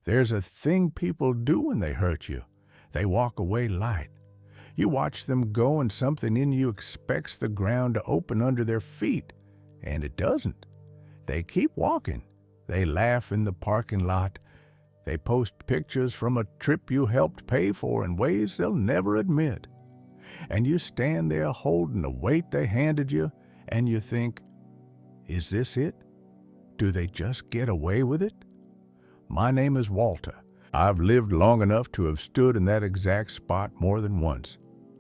There's a thing people do when they hurt you. They walk away light. You watch them go and something in you expects the ground to open under their feet, and it doesn't. They keep walking. They laugh in the parking lot. They post pictures from a trip you helped pay for in ways they'll never admit. And you stand there holding the weight they handed you, and you think, is this it? Do they just get away with it? My name is Walter. I've lived long enough to have stood in that exact spot more than once,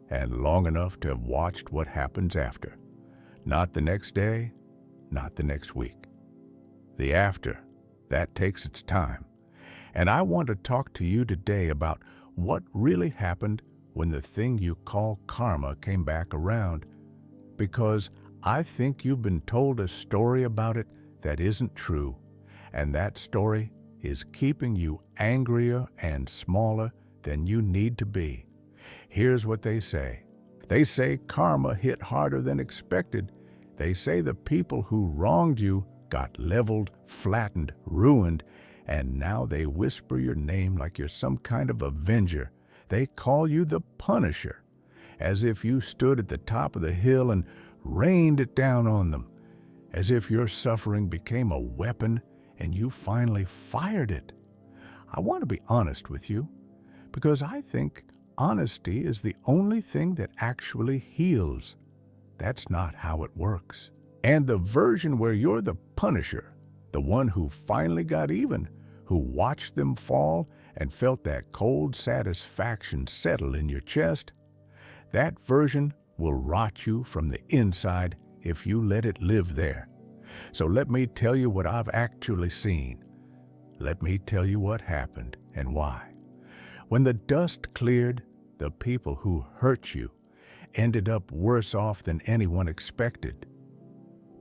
and long enough to have watched what happens after. Not the next day, not the next week. The after, that takes its time. And I want to talk to you today about what really happened when the thing you call karma came back around, because I think you've been told a story about it that isn't true, and that story is keeping you angrier and smaller than you need to be. Here's what they say. They say karma hit harder than expected. They say the people who wronged you got leveled, flattened, ruined, and now they whisper your name like you're some kind of avenger. They call you the Punisher, as if you stood at the top of the hill and rained it down on them, as if your suffering became a weapon and you finally fired it. I want to be honest with you, because I think honesty is the only thing that actually heals. That's not how it works. And the version where you're the Punisher, the one who finally got even, who watched them fall and felt that cold satisfaction settle in your chest, that version will rot you from the inside if you let it live there. So let me tell you what I've actually seen. Let me tell you what happened and why. When the dust cleared, the people who hurt you ended up worse off than anyone expected.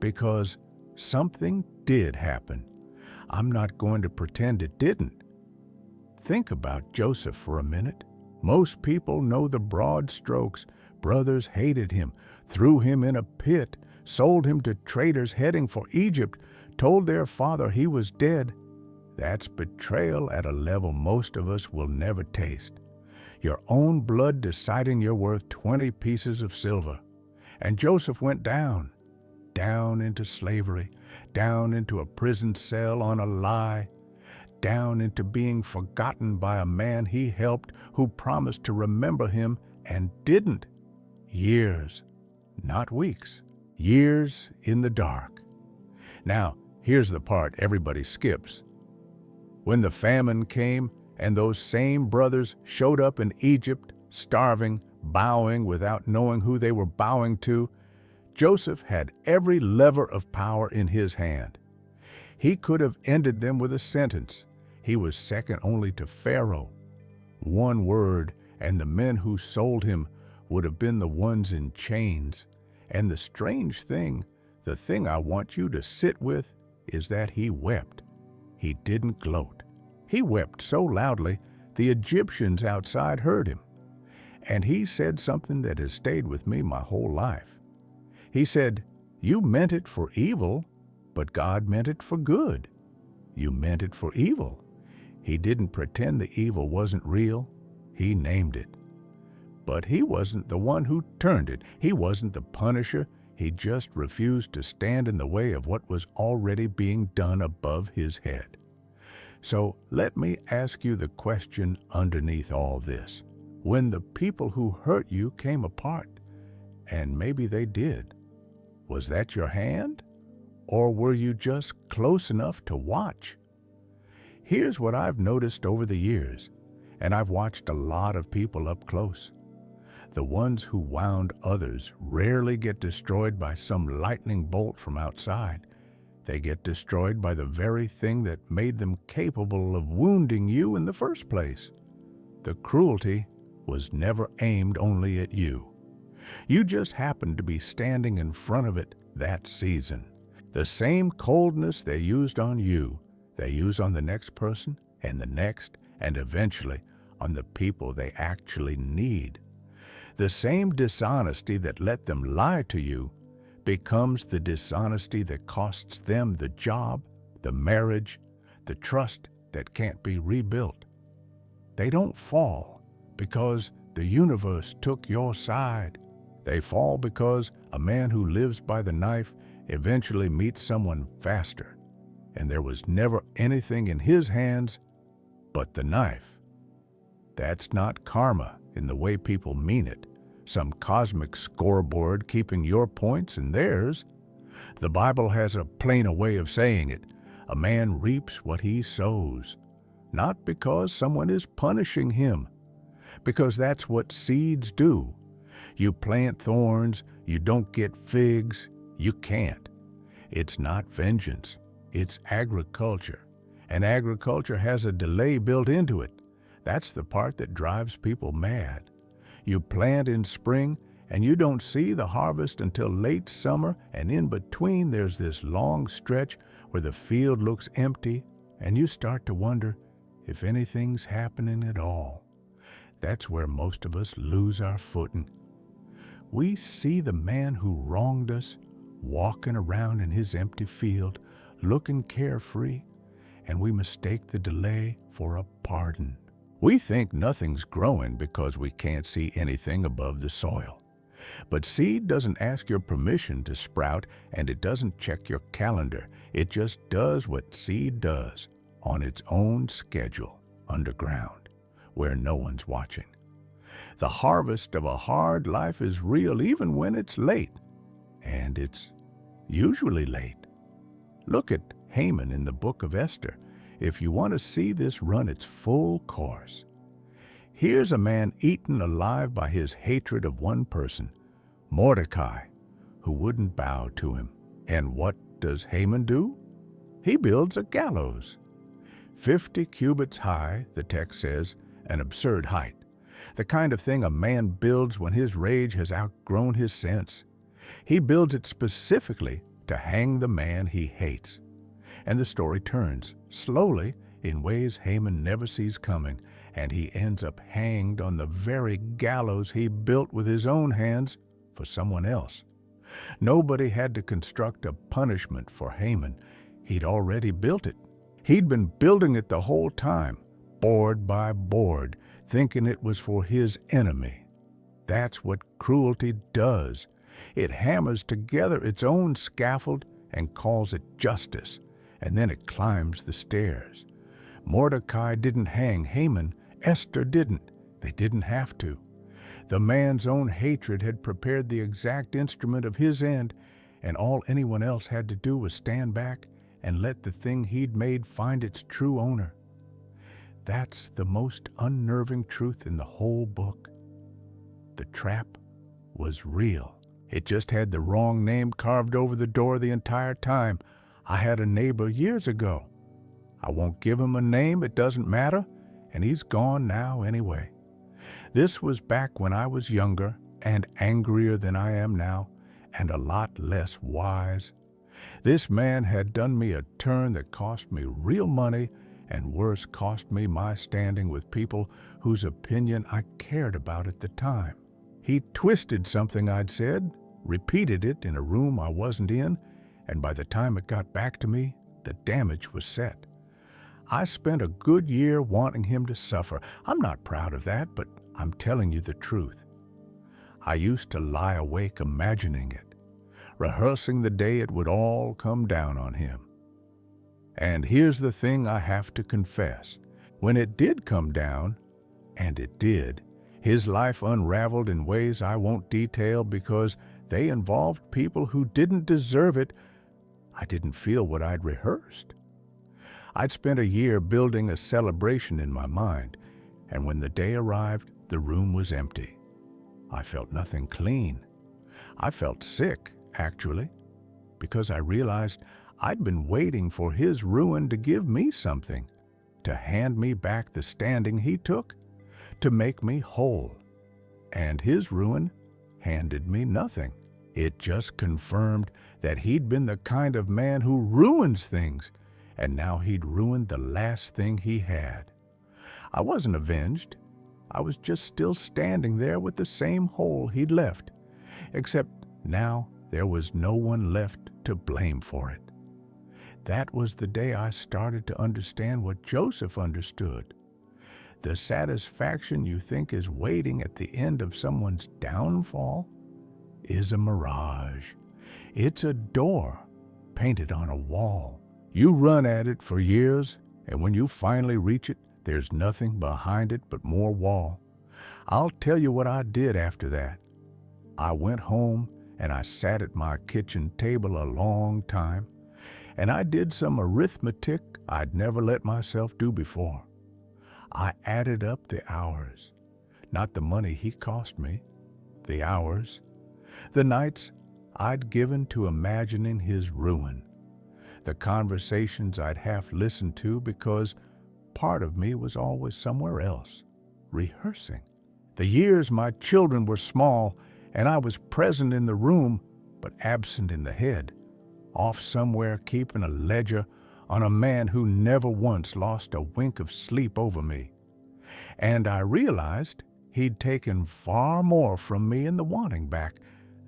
Because something did happen. I'm not going to pretend it didn't. Think about Joseph for a minute. Most people know the broad strokes. Brothers hated him, threw him in a pit, sold him to traders heading for Egypt, told their father he was dead. That's betrayal at a level most of us will never taste. Your own blood deciding you're worth 20 pieces of silver. And Joseph went down into slavery, down into a prison cell on a lie, down into being forgotten by a man he helped who promised to remember him and didn't. Years, not weeks, years in the dark. Now, here's the part everybody skips. When the famine came and those same brothers showed up in Egypt, starving, bowing without knowing who they were bowing to, Joseph had every lever of power in his hand. He could have ended them with a sentence. He was second only to Pharaoh. One word, and the men who sold him would have been the ones in chains. And the strange thing, the thing I want you to sit with, is that he wept. He didn't gloat. He wept so loudly, the Egyptians outside heard him. And he said something that has stayed with me my whole life. He said, "You meant it for evil, but God meant it for good." You meant it for evil. He didn't pretend the evil wasn't real. He named it. But he wasn't the one who turned it. He wasn't the Punisher. He just refused to stand in the way of what was already being done above his head. So let me ask you the question underneath all this. When the people who hurt you came apart, and maybe they did, was that your hand? Or were you just close enough to watch? Here's what I've noticed over the years, and I've watched a lot of people up close. The ones who wound others rarely get destroyed by some lightning bolt from outside. They get destroyed by the very thing that made them capable of wounding you in the first place. The cruelty was never aimed only at you. You just happened to be standing in front of it that season. The same coldness they used on you, they use on the next person, and the next, and eventually on the people they actually need. The same dishonesty that let them lie to you becomes the dishonesty that costs them the job, the marriage, the trust that can't be rebuilt. They don't fall because the universe took your side. They fall because a man who lives by the knife eventually meets someone faster, and there was never anything in his hands but the knife. That's not karma in the way people mean it, some cosmic scoreboard keeping your points and theirs. The Bible has a plainer way of saying it. A man reaps what he sows, not because someone is punishing him, because that's what seeds do. You plant thorns, you don't get figs, you can't. It's not vengeance, it's agriculture. And agriculture has a delay built into it. That's the part that drives people mad. You plant in spring, and you don't see the harvest until late summer, and in between there's this long stretch where the field looks empty, and you start to wonder if anything's happening at all. That's where most of us lose our footing. We see the man who wronged us walking around in his empty field, looking carefree, and we mistake the delay for a pardon. We think nothing's growing because we can't see anything above the soil. But seed doesn't ask your permission to sprout, and it doesn't check your calendar. It just does what seed does on its own schedule underground, where no one's watching. The harvest of a hard life is real even when it's late, and it's usually late. Look at Haman in the book of Esther if you want to see this run its full course. Here's a man eaten alive by his hatred of one person, Mordecai, who wouldn't bow to him. And what does Haman do? He builds a gallows. 50 cubits high, the text says, an absurd height. The kind of thing a man builds when his rage has outgrown his sense. He builds it specifically to hang the man he hates. And the story turns, slowly, in ways Haman never sees coming, and he ends up hanged on the very gallows he built with his own hands for someone else. Nobody had to construct a punishment for Haman. He'd already built it. He'd been building it the whole time, board by board, thinking it was for his enemy. That's what cruelty does. It hammers together its own scaffold and calls it justice, and then it climbs the stairs. Mordecai didn't hang Haman. Esther didn't. They didn't have to. The man's own hatred had prepared the exact instrument of his end, and all anyone else had to do was stand back and let the thing he'd made find its true owner. That's the most unnerving truth in the whole book. The trap was real. It just had the wrong name carved over the door the entire time. I had a neighbor years ago. I won't give him a name, it doesn't matter, and he's gone now anyway. This was back when I was younger and angrier than I am now, and a lot less wise. This man had done me a turn that cost me real money, and worse, cost me my standing with people whose opinion I cared about at the time. He twisted something I'd said, repeated it in a room I wasn't in, and by the time it got back to me, the damage was set. I spent a good year wanting him to suffer. I'm not proud of that, but I'm telling you the truth. I used to lie awake imagining it, rehearsing the day it would all come down on him. And here's the thing I have to confess. When it did come down, and it did, his life unraveled in ways I won't detail because they involved people who didn't deserve it. I didn't feel what I'd rehearsed. I'd spent a year building a celebration in my mind, and when the day arrived, the room was empty. I felt nothing clean. I felt sick, actually, because I realized I'd been waiting for his ruin to give me something, to hand me back the standing he took, to make me whole. And his ruin handed me nothing. It just confirmed that he'd been the kind of man who ruins things, and now he'd ruined the last thing he had. I wasn't avenged. I was just still standing there with the same hole he'd left, except now there was no one left to blame for it. That was the day I started to understand what Joseph understood. The satisfaction you think is waiting at the end of someone's downfall is a mirage. It's a door painted on a wall. You run at it for years, and when you finally reach it, there's nothing behind it but more wall. I'll tell you what I did after that. I went home and I sat at my kitchen table a long time, and I did some arithmetic I'd never let myself do before. I added up the hours, not the money he cost me, the hours, the nights I'd given to imagining his ruin, the conversations I'd half listened to because part of me was always somewhere else, rehearsing. The years my children were small and I was present in the room but absent in the head, off somewhere keeping a ledger on a man who never once lost a wink of sleep over me. And I realized he'd taken far more from me in the wanting back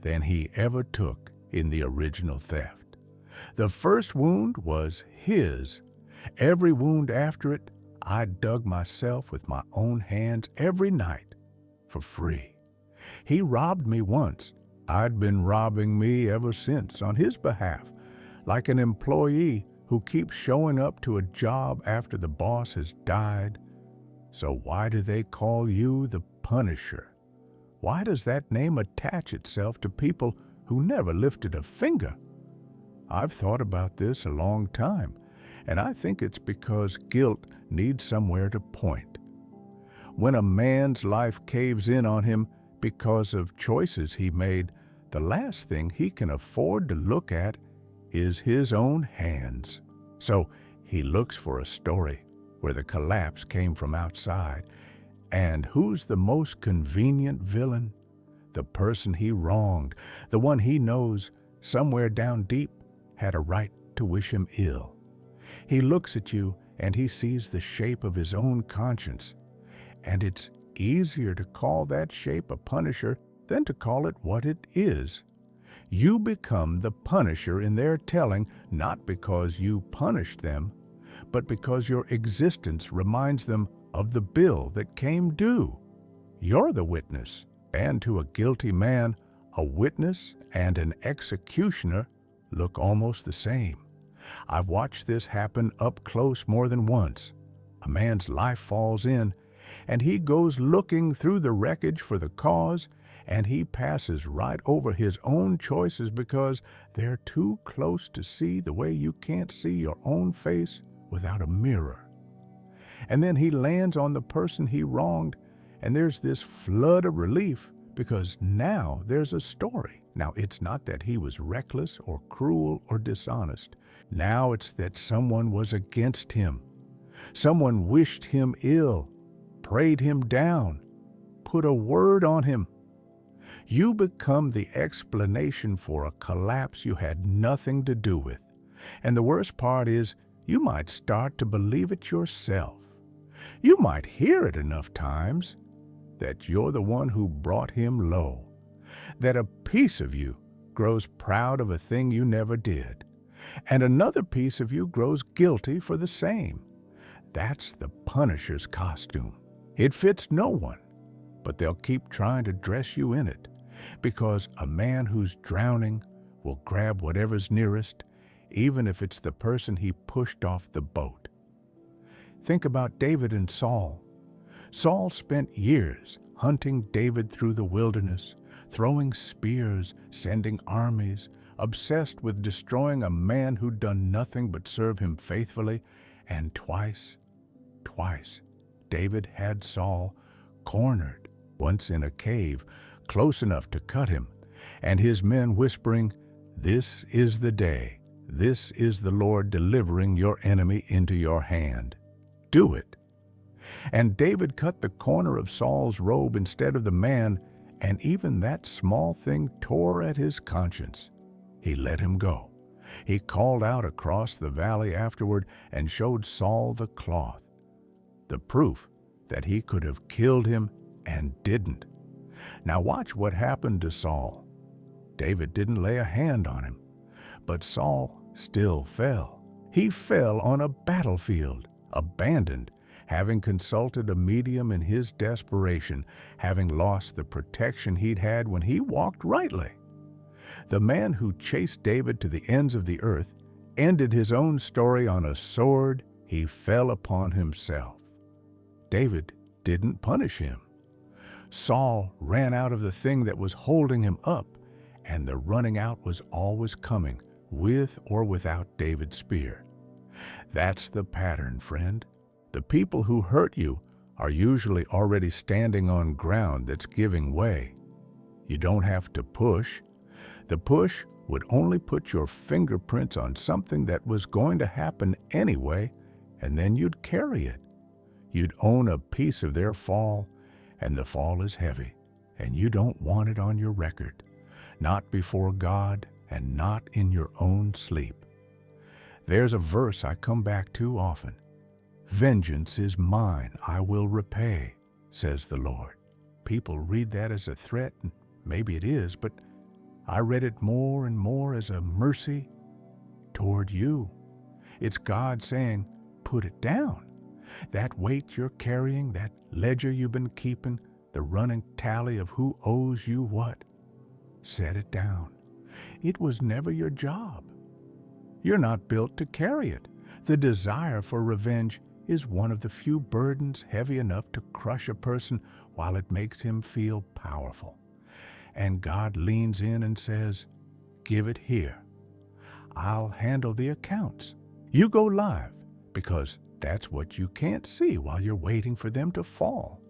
than he ever took in the original theft. The first wound was his. Every wound after it, I dug myself with my own hands every night for free. He robbed me once. I'd been robbing me ever since on his behalf, like an employee who keeps showing up to a job after the boss has died. So why do they call you the Punisher? Why does that name attach itself to people who never lifted a finger? I've thought about this a long time, and I think it's because guilt needs somewhere to point. When a man's life caves in on him because of choices he made, the last thing he can afford to look at is his own hands. So he looks for a story where the collapse came from outside. And who's the most convenient villain? The person he wronged, the one he knows somewhere down deep had a right to wish him ill. He looks at you and he sees the shape of his own conscience. And it's easier to call that shape a punisher than to call it what it is. You become the punisher in their telling, not because you punished them, but because your existence reminds them of the bill that came due. You're the witness, and to a guilty man, a witness and an executioner look almost the same. I've watched this happen up close more than once. A man's life falls in, and he goes looking through the wreckage for the cause, and he passes right over his own choices because they're too close to see the way you can't see your own face without a mirror. And then he lands on the person he wronged, and there's this flood of relief because now there's a story. Now, it's not that he was reckless or cruel or dishonest. Now it's that someone was against him. Someone wished him ill, prayed him down, put a word on him. You become the explanation for a collapse you had nothing to do with. And the worst part is, you might start to believe it yourself. You might hear it enough times that you're the one who brought him low, that a piece of you grows proud of a thing you never did, and another piece of you grows guilty for the same. That's the Punisher's costume. It fits no one, but they'll keep trying to dress you in it, because a man who's drowning will grab whatever's nearest, even if it's the person he pushed off the boat. Think about David and Saul. Saul spent years hunting David through the wilderness, throwing spears, sending armies, obsessed with destroying a man who'd done nothing but serve him faithfully, and twice, David had Saul cornered, once in a cave, close enough to cut him, and his men whispering, "This is the day. This is the Lord delivering your enemy into your hand. Do it." And David cut the corner of Saul's robe instead of the man, and even that small thing tore at his conscience. He let him go. He called out across the valley afterward and showed Saul the cloth, the proof that he could have killed him and didn't. Now watch what happened to Saul. David didn't lay a hand on him, but Saul still fell. He fell on a battlefield, abandoned, having consulted a medium in his desperation, having lost the protection he'd had when he walked rightly. The man who chased David to the ends of the earth ended his own story on a sword he fell upon himself. David didn't punish him. Saul ran out of the thing that was holding him up, and the running out was always coming, with or without David's spear. That's the pattern, friend. The people who hurt you are usually already standing on ground that's giving way. You don't have to push. The push would only put your fingerprints on something that was going to happen anyway, and then you'd carry it. You'd own a piece of their fall, and the fall is heavy, and you don't want it on your record, not before God and not in your own sleep. There's a verse I come back to often. "Vengeance is mine, I will repay," says the Lord. People read that as a threat, and maybe it is, but I read it more and more as a mercy toward you. It's God saying, put it down. That weight you're carrying, that ledger you've been keeping, the running tally of who owes you what, set it down. It was never your job. You're not built to carry it. The desire for revenge is one of the few burdens heavy enough to crush a person while it makes him feel powerful. And God leans in and says, give it here. I'll handle the accounts. You go live, because that's what you can't see while you're waiting for them to fall.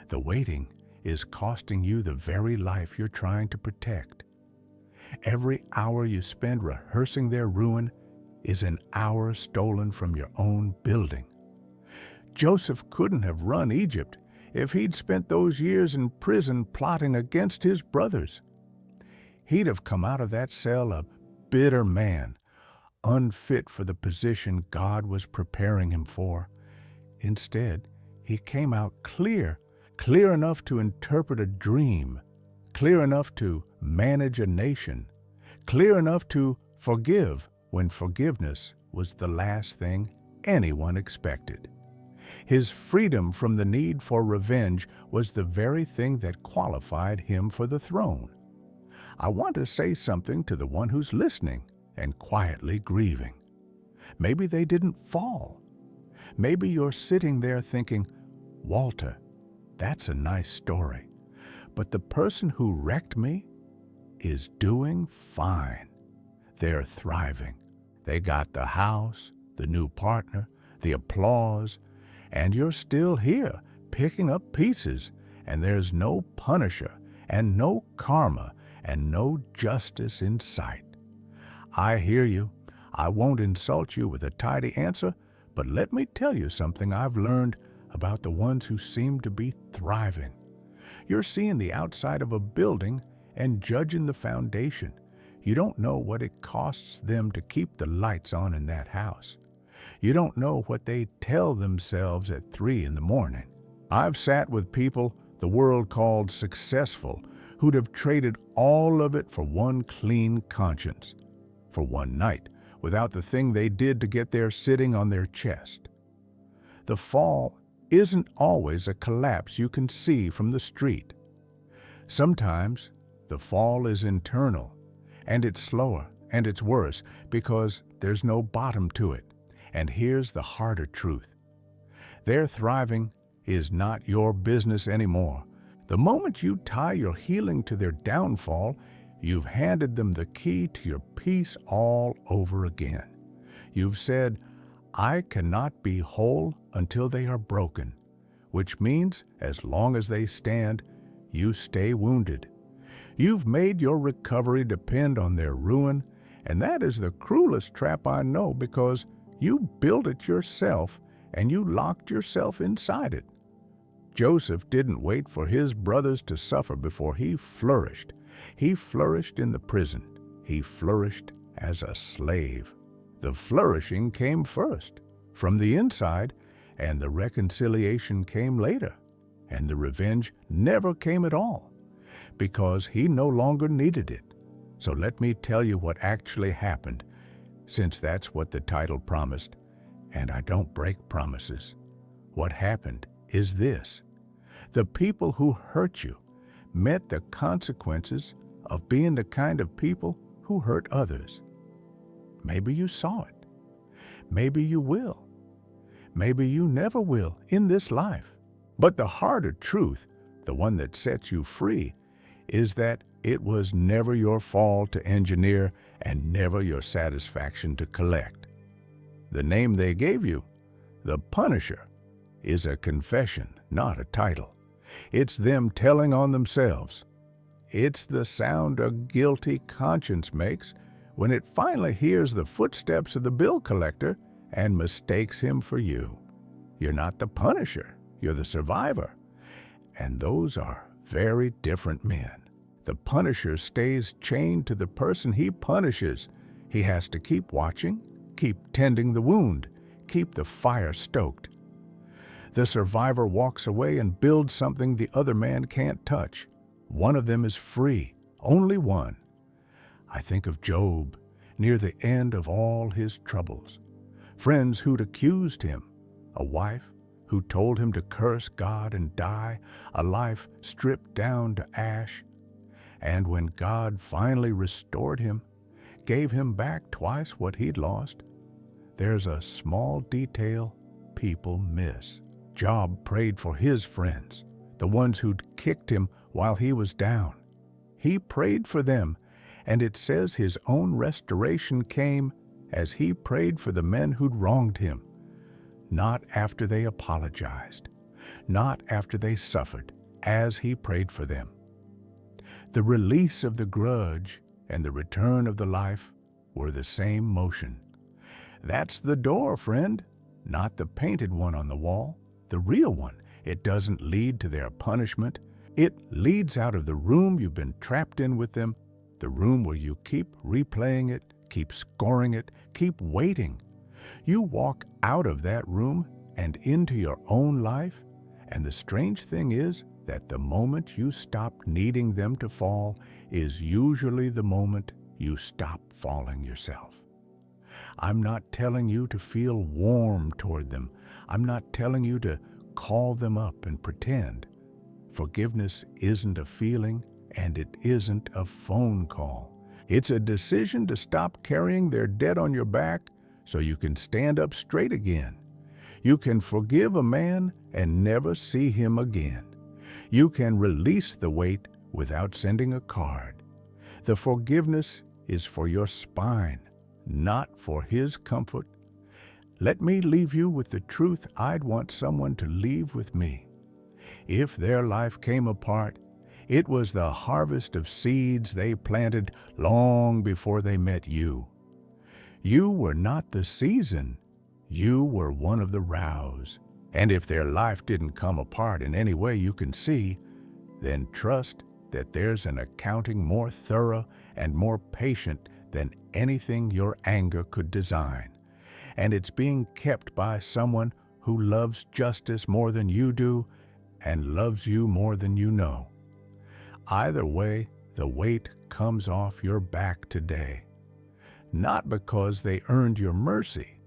The waiting is costing you the very life you're trying to protect. Every hour you spend rehearsing their ruin is an hour stolen from your own building. Joseph couldn't have run Egypt if he'd spent those years in prison plotting against his brothers. He'd have come out of that cell a bitter man, unfit for the position God was preparing him for. Instead, he came out clear enough to interpret a dream, clear enough to manage a nation, clear enough to forgive when forgiveness was the last thing anyone expected. His freedom from the need for revenge was the very thing that qualified him for the throne. I want to say something to the one who's listening and quietly grieving. Maybe they didn't fall. Maybe you're sitting there thinking, Walter, that's a nice story, but the person who wrecked me is doing fine. They're thriving. They got the house, the new partner, the applause, and you're still here picking up pieces, and there's no punisher and no karma and no justice in sight. I hear you. I won't insult you with a tidy answer, but let me tell you something I've learned about the ones who seem to be thriving. You're seeing the outside of a building and judging the foundation. You don't know what it costs them to keep the lights on in that house. You don't know what they tell themselves at 3 a.m. I've sat with people the world called successful who'd have traded all of it for one clean conscience, for one night, without the thing they did to get there sitting on their chest. The fall isn't always a collapse you can see from the street. Sometimes the fall is internal, and it's slower, and it's worse because there's no bottom to it. And here's the harder truth. Their thriving is not your business anymore. The moment you tie your healing to their downfall, you've handed them the key to your peace all over again. You've said, I cannot be whole until they are broken, which means as long as they stand, you stay wounded. You've made your recovery depend on their ruin, and that is the cruelest trap I know because you built it yourself and you locked yourself inside it. Joseph didn't wait for his brothers to suffer before he flourished. He flourished in the prison. He flourished as a slave. The flourishing came first, from the inside, and the reconciliation came later. And the revenge never came at all, because he no longer needed it. So let me tell you what actually happened. since that's what the title promised, and I don't break promises. What happened is this: the people who hurt you met the consequences of being the kind of people who hurt others. Maybe you saw it. Maybe you will. Maybe you never will in this life. But the harder truth, the one that sets you free, is that it was never your fall to engineer and never your satisfaction to collect. The name they gave you, the Punisher, is a confession, not a title. It's them telling on themselves. It's the sound a guilty conscience makes when it finally hears the footsteps of the bill collector and mistakes him for you. You're not the Punisher, you're the survivor. And those are very different men. The Punisher stays chained to the person he punishes. He has to keep watching, keep tending the wound, keep the fire stoked. The survivor walks away and builds something the other man can't touch. One of them is free, only one. I think of Job, near the end of all his troubles. Friends who'd accused him, a wife who told him to curse God and die, a life stripped down to ash. And when God finally restored him, gave him back twice what he'd lost, there's a small detail people miss. Job prayed for his friends, the ones who'd kicked him while he was down. He prayed for them, and it says his own restoration came as he prayed for the men who'd wronged him. Not after they apologized, not after they suffered, as he prayed for them. The release of the grudge and the return of the life were the same motion. That's the door, friend, not the painted one on the wall, the real one. It doesn't lead to their punishment. It leads out of the room you've been trapped in with them, the room where you keep replaying it, keep scoring it, keep waiting. You walk out of that room and into your own life, and the strange thing is that the moment you stop needing them to fall is usually the moment you stop falling yourself. I'm not telling you to feel warm toward them. I'm not telling you to call them up and pretend. Forgiveness isn't a feeling, and it isn't a phone call. It's a decision to stop carrying their debt on your back so you can stand up straight again. You can forgive a man and never see him again. You can release the weight without sending a card. The forgiveness is for your spine, not for his comfort. Let me leave you with the truth I'd want someone to leave with me. If their life came apart, it was the harvest of seeds they planted long before they met you. You were not the season. You were one of the rows. And if their life didn't come apart in any way you can see, then trust that there's an accounting more thorough and more patient than anything your anger could design. And it's being kept by someone who loves justice more than you do and loves you more than you know. Either way, the weight comes off your back today. Not because they earned your mercy,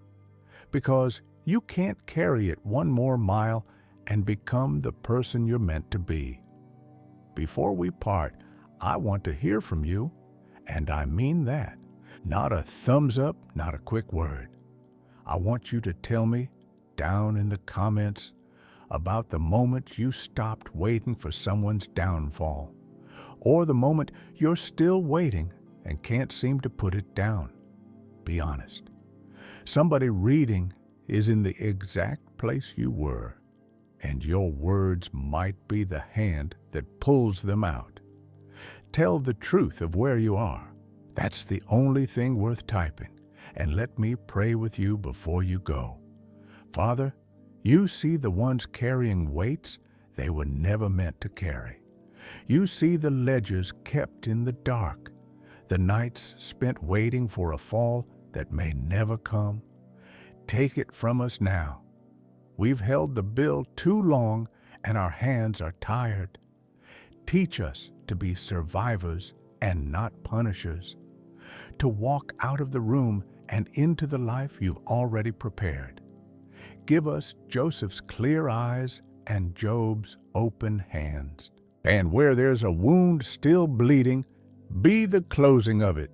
because you can't carry it one more mile and become the person you're meant to be. Before we part, I want to hear from you, and I mean that. Not a thumbs up, not a quick word. I want you to tell me, down in the comments, about the moment you stopped waiting for someone's downfall, or the moment you're still waiting and can't seem to put it down. Be honest. Somebody reading is in the exact place you were, and your words might be the hand that pulls them out. Tell the truth of where you are. That's the only thing worth typing. And let me pray with you before you go. Father, you see the ones carrying weights they were never meant to carry. You see the ledgers kept in the dark, the nights spent waiting for a fall that may never come. Take it from us now. We've held the bill too long and our hands are tired. Teach us to be survivors and not punishers, to walk out of the room and into the life you've already prepared. Give us Joseph's clear eyes and Job's open hands. And where there's a wound still bleeding, be the closing of it.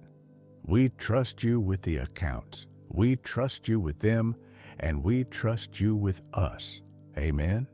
We trust you with the accounts. We trust you with them, and we trust you with us. Amen.